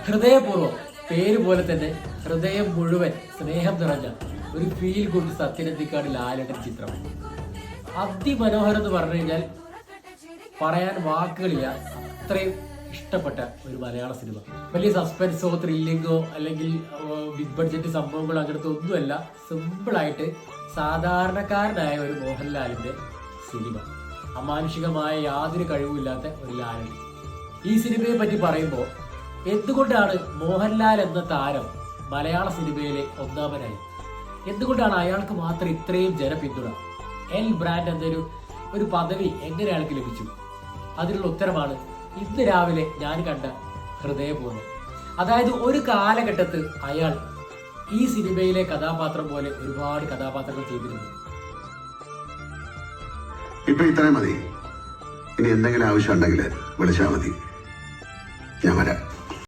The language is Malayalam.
ഹൃദയപൂർവ്വം, പേര് പോലെ തന്നെ ഹൃദയം മുഴുവൻ സ്നേഹം നിറഞ്ഞ ഒരു ഫീൽ ഗുഡ് സത്യനന്ദിക്കാട് ലാലേട്ടൻ ചിത്രം. അതിമനോഹരം എന്ന് പറഞ്ഞു കഴിഞ്ഞാൽ പറയാൻ വാക്കുകളില്ല. അത്രയും ഇഷ്ടപ്പെട്ട ഒരു മലയാള സിനിമ. വലിയ സസ്പെൻസോ ത്രില്ലിങ്ങോ അല്ലെങ്കിൽ ബിഗ് ബഡ്ജറ്റ് സംഭവങ്ങളോ അങ്ങനത്തെ ഒന്നുമല്ല. സിമ്പിളായിട്ട് സാധാരണക്കാരനായ ഒരു മോഹൻലാലിന്റെ സിനിമ. അമാനുഷികമായ യാതൊരു കഴിവുമില്ലാത്ത ഒരു ലാലേട്ടൻ. ഈ സിനിമയെ പറ്റി പറയുമ്പോൾ എന്തുകൊണ്ടാണ് മോഹൻലാൽ എന്ന താരം മലയാള സിനിമയിലെ ഒന്നാമനായി? എന്തുകൊണ്ടാണ് അയാൾക്ക് മാത്രം ഇത്രയും ജനപിന്തുണ? എൽ ബ്രാൻഡ് എന്നൊരു പദവി എങ്ങനെ അയാൾക്ക് ലഭിച്ചു? അതിനുള്ള ഉത്തരമാണ് ഇന്ന് രാവിലെ ഞാൻ കണ്ട ഹൃദയപൂർവ്വം. അതായത് ഒരു കാലഘട്ടത്തിൽ അയാൾ ഈ സിനിമയിലെ കഥാപാത്രം പോലെ ഒരുപാട് കഥാപാത്രങ്ങൾ ചെയ്തിരുന്നു. ഇപ്പൊ ഇത്രയും മതി. ഇനി എന്തെങ്കിലും ആവശ്യം ഉണ്ടെങ്കിൽ വിളിച്ചാൽ മതി, ഞാൻ വരാം.